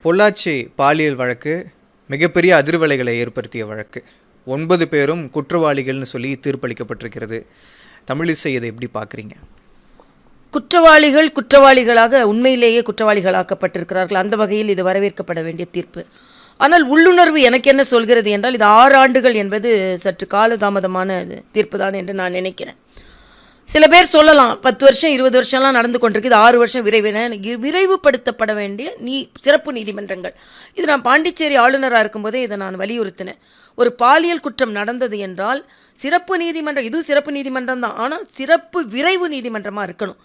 பொள்ளாச்சி பாலியல் வழக்கு மிகப்பெரிய அதிர்வலைகளை ஏற்படுத்திய வழக்கு. 9 பேரும் குற்றவாளிகள்னு சொல்லி தீர்ப்பளிக்கப்பட்டிருக்கிறது. தமிழிசை இதை எப்படி பார்க்குறீங்க? குற்றவாளிகளாக உண்மையிலேயே குற்றவாளிகளாக்கப்பட்டிருக்கிறார்கள். அந்த வகையில் இது வரவேற்கப்பட வேண்டிய தீர்ப்பு. ஆனால் உள்ளுணர்வு எனக்கு என்ன சொல்கிறது என்றால், இது 6 ஆண்டுகள் என்பது சற்று காலதாமதமான தீர்ப்பு தான் என்று நான் நினைக்கிறேன். சில பேர் சொல்லலாம் 10 வருஷம் 20 வருஷம்லாம் நடந்து கொண்டிருக்கு, இது 6 வருஷம் விரைவுபடுத்தப்பட வேண்டிய சிறப்பு நீதிமன்றங்கள். இது நான் பாண்டிச்சேரி ஆளுநராக இருக்கும்போதே இதை நான் வலியுறுத்தினேன். ஒரு பாலியல் குற்றம் நடந்தது என்றால் சிறப்பு நீதிமன்றம், இது சிறப்பு நீதிமன்றம் தான், ஆனால் சிறப்பு விரைவு நீதிமன்றமாக இருக்கணும்.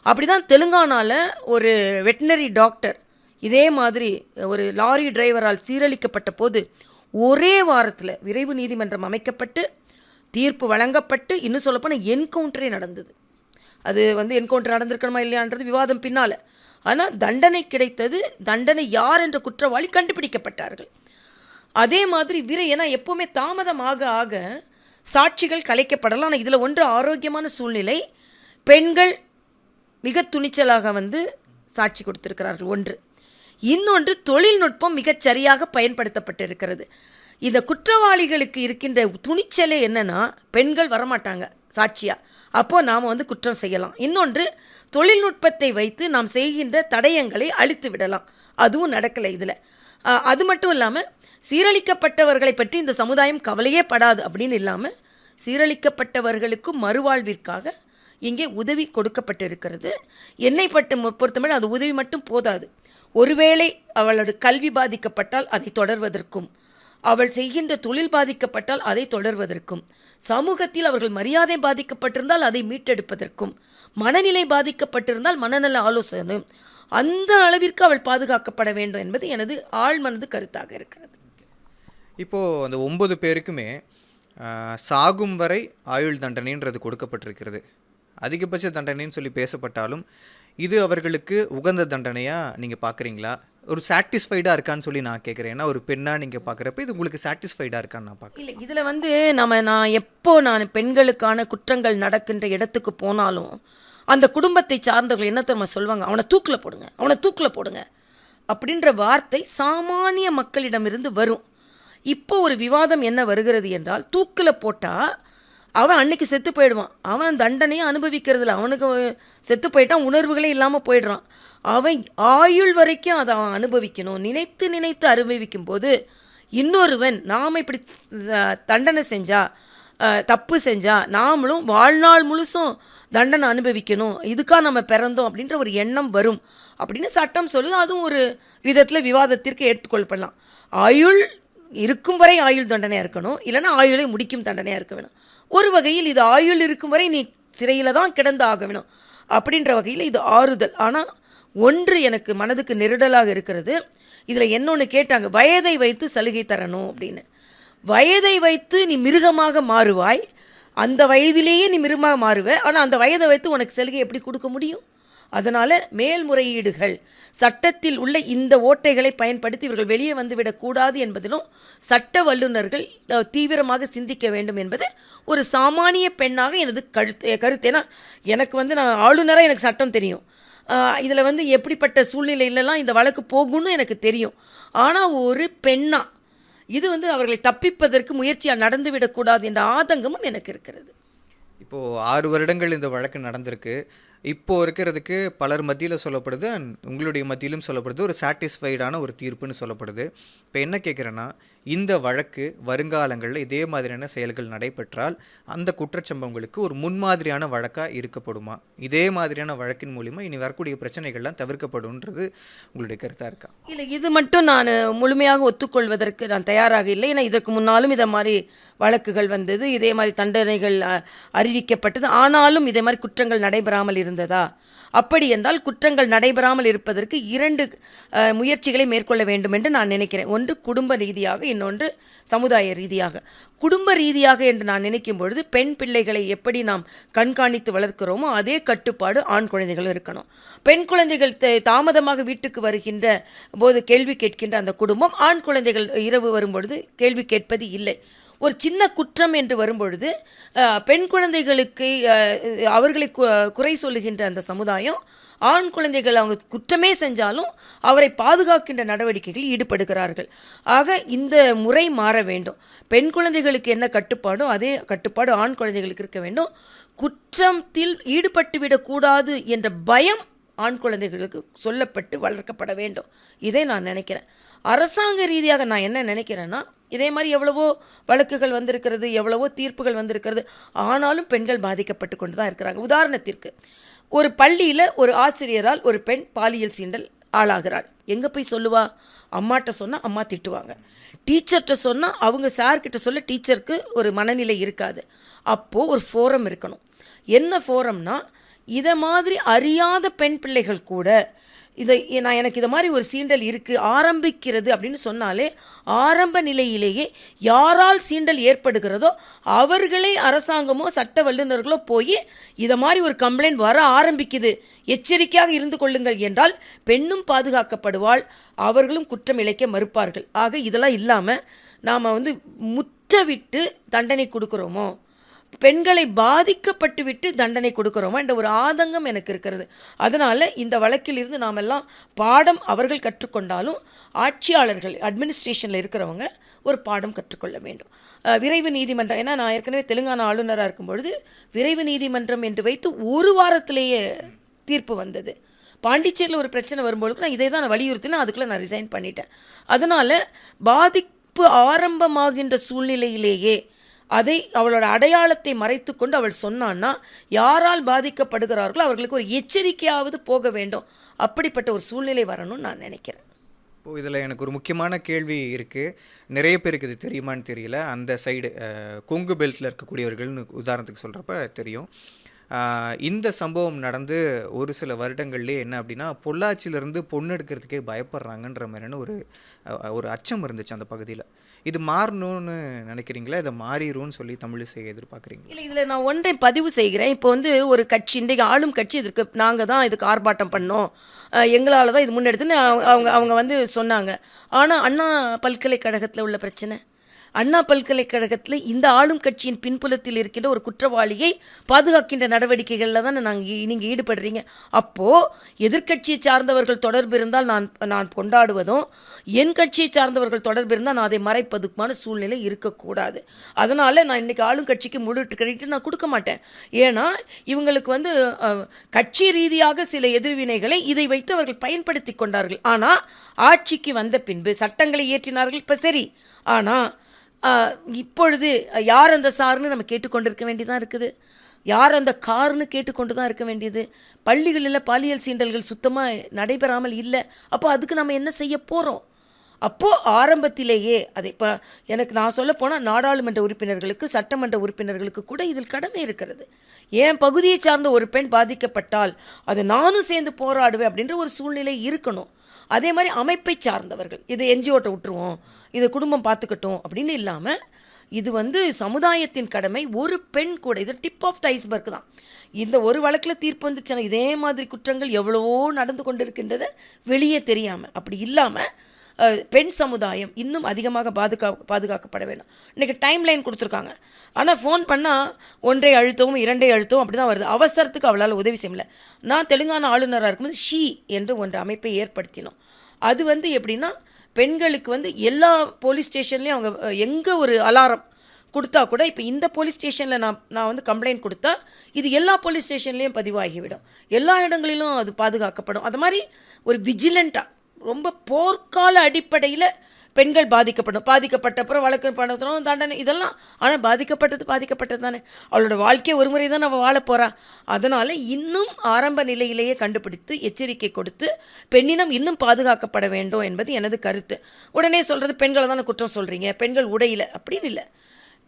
அப்படிதான் தெலுங்கானாவில் ஒரு வெட்டினரி டாக்டர் இதே மாதிரி ஒரு லாரி டிரைவரால் சீரழிக்கப்பட்ட போது ஒரே வாரத்தில் விரைவு நீதிமன்றம் அமைக்கப்பட்டு தீர்ப்பு வழங்கப்பட்டு, இன்னும் சொல்லப்போனால் என்கவுண்டரே நடந்தது. அது என்கவுண்டர் நடந்திருக்கணுமா இல்லையான்றது விவாதம் பின்னால். ஆனால் தண்டனை கிடைத்தது. தண்டனை யார் என்ற குற்றவாளி கண்டுபிடிக்கப்பட்டார்கள். அதே மாதிரி ஏன்னா எப்போவுமே தாமதம் ஆக ஆக சாட்சிகள் கலைக்கப்படலாம். ஆனால் இதில் ஒன்று ஆரோக்கியமான சூழ்நிலை, பெண்கள் மிக துணிச்சலாக சாட்சி கொடுத்திருக்கிறார்கள். ஒன்று. இன்னொன்று, தொழில்நுட்பம் மிகச் சரியாக பயன்படுத்தப்பட்டிருக்கிறது. இந்த குற்றவாளிகளுக்கு இருக்கின்ற துணிச்சலே என்னன்னா, பெண்கள் வரமாட்டாங்க சாட்சியா, அப்போ நாம் குற்றம் செய்யலாம். இன்னொன்று, தொழில்நுட்பத்தை வைத்து நாம் செய்கின்ற தடயங்களை அழித்து விடலாம். அதுவும் நடக்கலை இதில். அது மட்டும் இல்லாமல் சீரழிக்கப்பட்டவர்களை பற்றி இந்த சமுதாயம் கவலையே படாது அப்படின்னு இல்லாமல், சீரழிக்கப்பட்டவர்களுக்கும் மறுவாழ்விற்காக இங்கே உதவி கொடுக்கப்பட்டிருக்கிறது. என்னை பொறுத்தவரை அது உதவி மட்டும் போதாது. ஒருவேளை அவளோட கல்வி பாதிக்கப்பட்டால் அதை தொடர்வதற்கும், அவள் செய்கின்ற தொழில் பாதிக்கப்பட்டால் அதை தொடர்வதற்கும், சமூகத்தில் அவர்கள் மரியாதை பாதிக்கப்பட்டிருந்தால் அதை மீட்டெடுப்பதற்கும், மனநிலை பாதிக்கப்பட்டிருந்தால் மனநல ஆலோசனை, அந்த அளவிற்கு அவள் பாதுகாக்கப்பட வேண்டும் என்பது எனது ஆழ்மனது கருத்தாக இருக்கிறது. இப்போது அந்த 9 பேருக்குமே சாகும் வரை ஆயுள் தண்டனைன்றது கொடுக்கப்பட்டிருக்கிறது. அதிகபட்ச தண்டனைன்னு சொல்லி பேசப்பட்டாலும் இது அவர்களுக்கு உகந்த தண்டனையாக நீங்கள் பார்க்குறீங்களா? ஒரு சாட்டிஸ்ஃபைடாக இருக்கான்னு சொல்லி நான் கேட்குறேன். ஏன்னா ஒரு பெண்ணாக நீங்கள் பார்க்குறப்ப இது உங்களுக்கு சாட்டிஸ்ஃபைடாக இருக்கான்னு நான் பார்க்குறேன். இல்லை, இதில் நான் பெண்களுக்கான குற்றங்கள் நடக்கின்ற இடத்துக்கு போனாலும் அந்த குடும்பத்தை சார்ந்தவர்கள் என்ன தெரியுமா சொல்லுவாங்க? அவனை தூக்கில் போடுங்க அப்படின்ற வார்த்தை சாமானிய மக்களிடமிருந்து வரும். இப்போ ஒரு விவாதம் என்ன வருகிறது என்றால், தூக்கில் போட்டால் அவன் அன்னைக்கு செத்து போயிடுவான், அவன் தண்டனையை அனுபவிக்கிறதுல அவனுக்கு செத்து போயிட்டான், உணர்வுகளே இல்லாமல் போயிடுறான். அவன் ஆயுள் வரைக்கும் அதை அவன் அனுபவிக்கணும். நினைத்து அனுபவிக்கும் போது இன்னொருவன் நாம் இப்படி தண்டனை தப்பு செஞ்சா நாமளும் வாழ்நாள் முழுசும் தண்டனை அனுபவிக்கணும், இதுக்காக நம்ம பிறந்தோம் அப்படின்ற ஒரு எண்ணம் வரும் அப்படின்னு சட்டம் சொல்லுது. அதுவும் ஒரு விதத்தில் விவாதத்திற்கு ஏற்றுக்கொள்ளப்படலாம். ஆயுள் இருக்கும் வரை ஆயுள் தண்டனையாக இருக்கணும், இல்லைன்னா ஆயுளை முடிக்கும் தண்டனையாக இருக்க வேணும். ஒரு வகையில் இது ஆயுள் இருக்கும் வரை நீ சிறையில் தான் கிடந்து ஆக வேணும் அப்படின்ற வகையில் இது ஆறுதல். ஆனால் ஒன்று எனக்கு மனதுக்கு நெருடலாக இருக்கிறது. இதில் என்னொன்று கேட்டாங்க, வயதை வைத்து சலுகை தரணும் அப்படின்னு. வயதை வைத்து நீ மிருகமாக மாறுவாய், அந்த வயதிலேயே நீ மிருகமாக மாறுவ, ஆனால் அந்த வயதை வைத்து உனக்கு சலுகை எப்படி கொடுக்க முடியும்? அதனால் மேல்முறையீடுகள், சட்டத்தில் உள்ள இந்த ஓட்டைகளை பயன்படுத்தி இவர்கள் வெளியே வந்துவிடக்கூடாது என்பதிலும் சட்ட வல்லுநர்கள் தீவிரமாக சிந்திக்க வேண்டும் என்பது ஒரு சாமானிய பெண்ணாக எனது கருத்து. ஏன்னா எனக்கு நான் ஆளுநராக எனக்கு சட்டம் தெரியும். இதில் எப்படிப்பட்ட சூழ்நிலையிலலாம் இந்த வழக்கு போகும்னு எனக்கு தெரியும். ஆனால் ஒரு பெண்ணா இது அவர்களை தப்பிப்பதற்கு முயற்சியாக நடந்துவிடக்கூடாது என்ற ஆதங்கமும் எனக்கு இருக்கிறது. இப்போது 6 வருடங்கள் இந்த வழக்கு நடந்திருக்கு. இப்போது இருக்கிறதுக்கு பலர் மத்தியில் சொல்லப்படுது, உங்களுடைய மத்தியிலும் சொல்லப்படுது, ஒரு சாட்டிஸ்ஃபைடான ஒரு தீர்ப்புன்னு சொல்லப்படுது. இப்போ என்ன கேட்குறேன்னா, இந்த வழக்கு வருங்காலங்களில் இதே மாதிரியான செயல்கள் நடைபெற்றால் அந்த குற்றச்சம்பவங்களுக்கு ஒரு முன்மாதிரியான வழக்காக இருக்கப்படுமா? இதே மாதிரியான வழக்கின் மூலிமா இனி வரக்கூடிய பிரச்சனைகள்லாம் தவிர்க்கப்படும்ன்றது உங்களுடைய கருத்தாக இருக்கா? இல்லை, இது மட்டும் நான் முழுமையாக ஒத்துக்கொள்வதற்கு நான் தயாராக இல்லை. ஏன்னா இதற்கு முன்னாலும் இதை மாதிரி வழக்குகள் வந்தது, இதே மாதிரி தண்டனைகள் அறிவிக்கப்பட்டது, ஆனாலும் இதே மாதிரி குற்றங்கள் நடைபெறாமல் இருந்ததா? அப்படி என்றால் குற்றங்கள் நடைபெறாமல் இருப்பதற்கு 2 முயற்சிகளை மேற்கொள்ள வேண்டும் என்று நான் நினைக்கிறேன். ஒன்று குடும்ப ரீதியாக, இன்னொன்று சமுதாய ரீதியாக. குடும்ப ரீதியாக என்று நான் நினைக்கும் பொழுது, பெண் பிள்ளைகளை எப்படி நாம் கண்காணித்து வளர்க்கிறோமோ அதே கட்டுப்பாடு ஆண் குழந்தைகளும் இருக்கணும். பெண் குழந்தைகள் தாமதமாக வீட்டுக்கு வருகின்ற போது கேள்வி கேட்கின்ற அந்த குடும்பம், ஆண் குழந்தைகள் இரவு வரும்பொழுது கேள்வி கேட்பது இல்லை. ஒரு சின்ன குற்றம் என்று வரும்பொழுது பெண் குழந்தைகளுக்கு அவர்களை குறை சொல்லுகின்ற அந்த சமுதாயம் ஆண் குழந்தைகள் அவங்க குற்றமே செஞ்சாலும் அவரை பாதுகாக்கின்ற நடவடிக்கைகளில் ஈடுபடுகிறார்கள். ஆக இந்த முறை மாற வேண்டும். பெண் குழந்தைகளுக்கு என்ன கட்டுப்பாடோ அதே கட்டுப்பாடு ஆண் குழந்தைகளுக்கு இருக்க வேண்டும். குற்றத்தில் ஈடுபட்டுவிடக்கூடாது என்ற பயம் ஆண் குழந்தைகளுக்கு சொல்லப்பட்டு வளர்க்கப்பட வேண்டும். இதை நான் நினைக்கிறேன். அரசாங்க ரீதியாக நான் என்ன நினைக்கிறேன்னா, இதே மாதிரி எவ்வளவோ வழக்குகள் வந்திருக்கிறது, எவ்வளவோ தீர்ப்புகள் வந்திருக்கிறது, ஆனாலும் பெண்கள் பாதிக்கப்பட்டு கொண்டு தான் இருக்கிறாங்க. உதாரணத்திற்கு ஒரு பள்ளியில் ஒரு ஆசிரியரால் ஒரு பெண் பாலியல் சீண்டல் ஆளாகிறாள். எங்கே போய் சொல்லுவா? அம்மாட்ட சொன்னால் அம்மா திட்டுவாங்க, டீச்சர்கிட்ட சொன்னால் அவங்க சார்கிட்ட சொல்ல டீச்சருக்கு ஒரு மனநிலை இருக்காது. அப்போது ஒரு ஃபோரம் இருக்கணும். என்ன ஃபோரம்னா, இதை மாதிரி அறியாத பெண் பிள்ளைகள் கூட எனக்கு இதை மாதிரி ஒரு சீண்டல் இருக்குது ஆரம்பிக்கிறது அப்படின்னு சொன்னாலே ஆரம்ப நிலையிலேயே யாரால் சீண்டல் ஏற்படுகிறதோ அவர்களே அரசாங்கமோ சட்ட வல்லுநர்களோ போய் இதை மாதிரி ஒரு கம்ப்ளைண்ட் வர ஆரம்பிக்குது, எச்சரிக்கையாக இருந்து கொள்ளுங்கள் என்றால் பெண்ணும் பாதுகாக்கப்படுவாள், அவர்களும் குற்றம் இழைக்க மறுப்பார்கள். ஆக இதெல்லாம் இல்லாமல் நாம் முற்றவிட்டு தண்டனை கொடுக்குறோமோ, பெண்களை பாதிக்கப்பட்டு விட்டு தண்டனை கொடுக்கிறோமா என்ற ஒரு ஆதங்கம் எனக்கு இருக்கிறது. அதனால் இந்த வழக்கில் இருந்து நாம் எல்லாம் பாடம் அவர்கள் கற்றுக்கொண்டாலும் ஆட்சியாளர்கள் அட்மினிஸ்ட்ரேஷனில் இருக்கிறவங்க ஒரு பாடம் கற்றுக்கொள்ள வேண்டும். விரைவு நீதிமன்றம், ஏன்னா நான் ஏற்கனவே தெலுங்கானா ஆளுநராக இருக்கும் பொழுது விரைவு நீதிமன்றம் என்று வைத்து ஒரு வாரத்திலேயே தீர்ப்பு வந்தது. பாண்டிச்சேரியில் ஒரு பிரச்சனை வரும்போது நான் இதை தான் நான் வலியுறுத்தினேன், அதுக்குள்ளே நான் ரிசைன் பண்ணிட்டேன். அதனால் பாதிப்பு ஆரம்பமாகின்ற சூழ்நிலையிலேயே அதை அவளோட அடையாளத்தை மறைத்து கொண்டு அவள் சொன்னான்னா யாரால் பாதிக்கப்படுகிறார்களோ அவர்களுக்கு ஒரு எச்சரிக்கையாவது போக வேண்டும். அப்படிப்பட்ட ஒரு சூழ்நிலை வரணும்னு நான் நினைக்கிறேன். இப்போது இதில் எனக்கு ஒரு முக்கியமான கேள்வி இருக்குது. நிறைய பேருக்கு இது தெரியுமான்னு தெரியல. அந்த சைடு கொங்கு பெல்ட்டில் இருக்கக்கூடியவர்கள்னு உதாரணத்துக்கு சொல்கிறப்ப தெரியும். இந்த சம்பவம் நடந்து ஒரு சில வருடங்கள்லேயே என்ன அப்படின்னா, பொள்ளாச்சியிலேருந்து பொண்ணு எடுக்கிறதுக்கே பயப்படுறாங்கன்ற மாதிரியான ஒரு அச்சம் இருந்துச்சு அந்த பகுதியில். இது மாறணும்னு நினைக்கிறீங்களா? இதை மாறிடும்னு சொல்லி தமிழிசை எதிர்பார்க்குறீங்க? இல்லை, இதில் நான் ஒன்றை பதிவு செய்கிறேன். இப்போ ஒரு கட்சி, இன்றைக்கு ஆளும் கட்சி, இதற்கு நாங்கள் தான் இதுக்கு ஆர்ப்பாட்டம் பண்ணோம், எங்களால் தான் இது முன்னெடுத்துன்னு அவங்க சொன்னாங்க. ஆனால் அண்ணா பல்கலைக்கழகத்தில் உள்ள பிரச்சனை, அண்ணா பல்கலைக்கழகத்தில் இந்த ஆளும் கட்சியின் பின்புலத்தில் இருக்கின்ற ஒரு குற்றவாளியை பாதுகாக்கின்ற நடவடிக்கைகளில் தான் நீங்கள் ஈடுபடுறீங்க. அப்போது எதிர்கட்சியை சார்ந்தவர்கள் தொடர்பு இருந்தால் நான் கொண்டாடுவதும், என் கட்சியை சார்ந்தவர்கள் தொடர்பு இருந்தால் நான் அதை மறைப்பதுக்குமான சூழ்நிலை இருக்கக்கூடாது. அதனால் நான் இன்றைக்கி ஆளும் கட்சிக்கு முழு கிரெடிட் நான் கொடுக்க மாட்டேன். ஏன்னா இவங்களுக்கு கட்சி ரீதியாக சில எதிர்வினைகளை இதை வைத்து அவர்கள் பயன்படுத்தி கொண்டார்கள். ஆனால் ஆட்சிக்கு வந்த பின்பு சட்டங்களை இயற்றினார்கள். இப்போ சரி, ஆனால் இப்பொழுது யார் அந்த சார்னு நம்ம கேட்டுக்கொண்டிருக்க வேண்டியதான் இருக்குது, யார் அந்த கார்னு கேட்டுக்கொண்டு தான் இருக்க வேண்டியது. பள்ளிகளில் பாலியல் சீண்டல்கள் சுத்தமாக நடைபெறாமல் இல்லை. அப்போ அதுக்கு நம்ம என்ன செய்ய போகிறோம்? அப்போது ஆரம்பத்திலேயே அதை இப்போ நான் சொல்ல போனால் நாடாளுமன்ற உறுப்பினர்களுக்கு, சட்டமன்ற உறுப்பினர்களுக்கு கூட இதில் கடமை இருக்கிறது. என் பகுதியை சார்ந்த ஒரு பெண் பாதிக்கப்பட்டால் அதை நானும் சேர்ந்து போராடுவேன் அப்படின்ற ஒரு சூழ்நிலை இருக்கணும். அதே மாதிரி அமைப்பை சார்ந்தவர்கள் இது என்ஜிஓட்ட விட்டுருவோம், இது குடும்பம் பார்த்துக்கட்டும் அப்படின்னு இல்லாமல் இது சமுதாயத்தின் கடமை. ஒரு பெண் கூட, இது டிப் ஆஃப் த ஐஸ்பர்க் தான். இந்த ஒரு வழக்கில் தீர்ப்பு வந்துச்சுன்னா இதே மாதிரி குற்றங்கள் எவ்வளவோ நடந்து கொண்டு இருக்கின்றதை வெளியே தெரியாமல், அப்படி இல்லாமல் பெண் சமுதாயம் இன்னும் அதிகமாக பாதுகாக்கப்பட வேண்டும். இன்றைக்கி டைம் லைன் கொடுத்துருக்காங்க, ஆனால் ஃபோன் பண்ணால் 1 அழுத்தவும் 2 அழுத்தவும் அப்படி தான் வருது. அவசரத்துக்கு அவளால் உதவி செய்யல. நான் தெலுங்கானா ஆளுநராக இருக்கும்போது ஷீ என்று ஒன்று அமைப்பை ஏற்படுத்தினோம். அது எப்படின்னா, பெண்களுக்கு எல்லா போலீஸ் ஸ்டேஷன்லேயும் அவங்க எங்கே ஒரு அலாரம் கொடுத்தா கூட, இப்போ இந்த போலீஸ் ஸ்டேஷனில் நான் கம்ப்ளைண்ட் கொடுத்தா இது எல்லா போலீஸ் ஸ்டேஷன்லேயும் பதிவாகிவிடும், எல்லா இடங்களிலும் அது பாதுகாக்கப்படும். அது மாதிரி ஒரு விஜிலண்ட்டாக ரொம்ப போர்க்கால அடிப்படையில் பெண்கள் பாதிக்கப்பட்ட அப்புறம் வழக்கு பண்ணணும், தண்டனை, இதெல்லாம். ஆனால் பாதிக்கப்பட்டது தானே, அவளோட வாழ்க்கையை ஒரு முறை தான் அவள் வாழ போகிறா. அதனால் இன்னும் ஆரம்ப நிலையிலேயே கண்டுபிடித்து எச்சரிக்கை கொடுத்து பெண்ணினம் இன்னும் பாதுகாக்கப்பட வேண்டும் என்பது எனது கருத்து. உடனே சொல்கிறது பெண்களை தானே குற்றம் சொல்கிறீங்க, பெண்கள் உடையில அப்படின்னு இல்லை.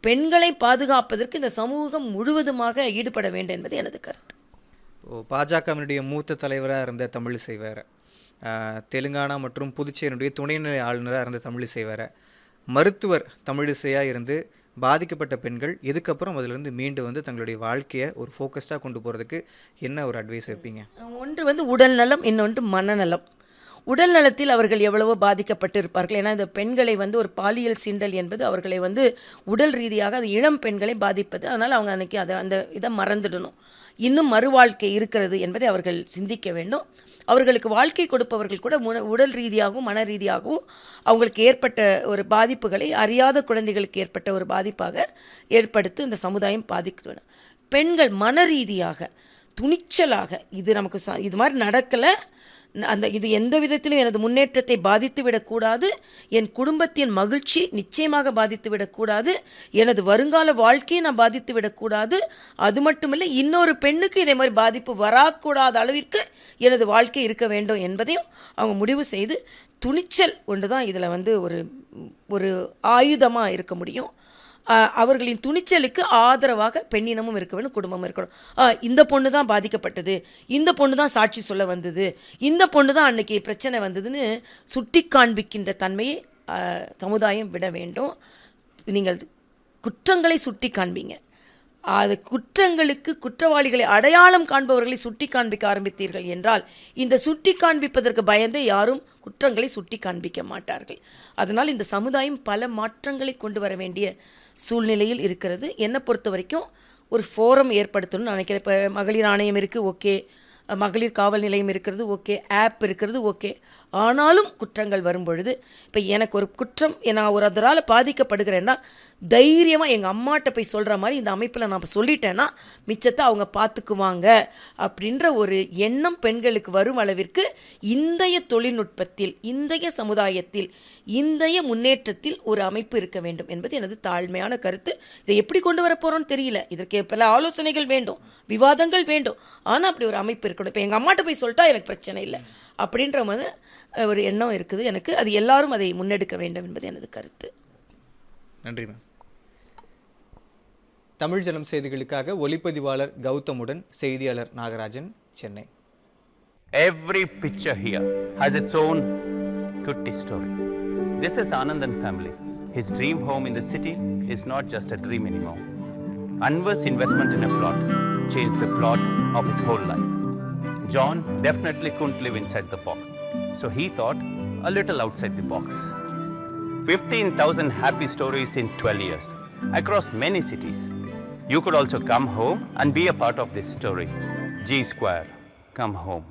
பெண்களை பாதுகாப்பதற்கு இந்த சமூகம் முழுவதுமாக ஈடுபட வேண்டும் என்பது எனது கருத்து. பாஜகவினுடைய மூத்த தலைவராக இருந்த தமிழிசை வேற, தெலுங்கானா மற்றும் புதுச்சேரியுடைய துணைநிலை ஆளுநராக இருந்த தமிழிசை வேற, மருத்துவர் தமிழிசையாக இருந்து பாதிக்கப்பட்ட பெண்கள் இதுக்கப்புறம் அதிலிருந்து மீண்டு தங்களுடைய வாழ்க்கையை ஒரு ஃபோக்கஸ்டாக கொண்டு போகிறதுக்கு என்ன ஒரு அட்வைஸ் வைப்பீங்க? ஒன்று உடல் நலம், இன்னொன்று மனநலம். உடல் நலத்தில் அவர்கள் எவ்வளவோ பாதிக்கப்பட்டு இருப்பார்கள். ஏன்னா இந்த பெண்களை வந்து ஒரு பாலியல் சீண்டல் என்பது அவர்களை வந்து உடல் ரீதியாக அது இளம் பெண்களை பாதிப்பது. அதனால் அவங்க அன்னைக்கு அந்த இதை மறந்துடணும். இன்னும் மறுவாழ்க்கை இருக்கிறது என்பதை அவர்கள் சிந்திக்க வேண்டும். அவர்களுக்கு வாழ்க்கை கொடுப்பவர்கள் கூட உடல் ரீதியாகவும் மன ரீதியாகவும் அவங்களுக்கு ஏற்பட்ட ஒரு பாதிப்புகளை அறியாத குழந்தைகளுக்கு ஏற்பட்ட ஒரு பாதிப்பாக ஏற்படுத்தி இந்த சமுதாயம் பாதிக்கணும். பெண்கள் மன ரீதியாக துணிச்சலாக இது நமக்கு இது மாதிரி நடக்கலை, இது எந்த விதத்திலும் எனது முன்னேற்றத்தை பாதித்து விடக்கூடாது, என் குடும்பத்தின் மகிழ்ச்சி நிச்சயமாக பாதித்து விடக்கூடாது, எனது வருங்கால வாழ்க்கையை நான் பாதித்து விடக்கூடாது, அது மட்டுமில்லை இன்னொரு பெண்ணுக்கு இதே மாதிரி பாதிப்பு வரக்கூடாத அளவிற்கு எனது வாழ்க்கை இருக்க வேண்டும் என்பதையும் அவங்க முடிவு செய்து துணிச்சல் ஒன்று தான் இதில் வந்து ஒரு ஆயுதமாக இருக்க முடியும். அவர்களின் துணிச்சலுக்கு ஆதரவாக பெண்ணினமும் இருக்க வேண்டும், குடும்பமும் இருக்கணும். இந்த பொண்ணு தான் பாதிக்கப்பட்டது, இந்த பொண்ணு தான் சாட்சி சொல்ல வந்தது, இந்த பொண்ணு தான் அன்னைக்கு பிரச்சனை வந்ததுன்னு சுட்டி காண்பிக்கின்ற தன்மையை சமுதாயம் விட வேண்டும். நீங்கள் குற்றங்களை சுட்டி காண்பீங்க, அது குற்றங்களுக்கு குற்றவாளிகளை அடையாளம் காண்பவர்களை சுட்டி காண்பிக்க ஆரம்பித்தீர்கள் என்றால் இந்த சுட்டி காண்பிப்பதற்கு பயந்தே யாரும் குற்றங்களை சுட்டி காண்பிக்க மாட்டார்கள். அதனால் இந்த சமுதாயம் பல மாற்றங்களை கொண்டு வர வேண்டிய சூழ்நிலையில் இருக்கிறது. என்னை பொறுத்த வரைக்கும் ஒரு ஃபோரம் ஏற்படுத்தணும்னு நினைக்கிறேன். இப்போ மகளிர் ஆணையம் இருக்குது, ஓகே, மகளிர் காவல் நிலையம் இருக்கிறது, ஓகே, ஆப் இருக்கிறது, ஓகே. ஆனாலும் குற்றங்கள் வரும்பொழுது இப்போ எனக்கு ஒரு குற்றம் நான் ஒரு அதனால் பாதிக்கப்படுகிறேன்னா தைரியமாக எங்கள் அம்மாட்ட போய் சொல்கிற மாதிரி இந்த அமைப்பில் நான் சொல்லிட்டேன்னா மிச்சத்தை அவங்க பார்த்துக்குவாங்க அப்படின்ற ஒரு எண்ணம் பெண்களுக்கு வரும் அளவிற்கு இன்றைய தொழில்நுட்பத்தில், இன்றைய சமுதாயத்தில், இன்றைய முன்னேற்றத்தில் ஒரு அமைப்பு இருக்க வேண்டும் என்பது எனது தாழ்மையான கருத்து. இதை எப்படி கொண்டு வர போகிறோன்னு தெரியல, இதற்கு பல ஆலோசனைகள் வேண்டும், விவாதங்கள் வேண்டும். ஆனால் அப்படி ஒரு அமைப்பு இருக்கணும். இப்போ எங்கள் அம்மாட்ட போய் சொல்லிட்டா எனக்கு பிரச்சனை இல்லை அப்படின்ற மாதிரி ஒரு எண்ணம் இருக்குது எனக்கு. அது எல்லாரும் அதை முன்னெடுக்க வேண்டும் என்பது எனது கருத்து. நன்றி மேம். தமிழ் ஜனம் செய்திகளுக்காக ஒளிப்பதிவாளர் கௌதமுடன் செய்தியாளர் Nagarajan, Chennai. Every picture here has its own kutti story. This is Anandan family. His dream home in the city is not just a dream anymore. Anwar's investment in a plot changed the plot of his whole life. John definitely couldn't live inside the box, so he thought a little outside the box. 15,000 happy stories in 12 years across many cities. You could also come home and be a part of this story. G Square, come home.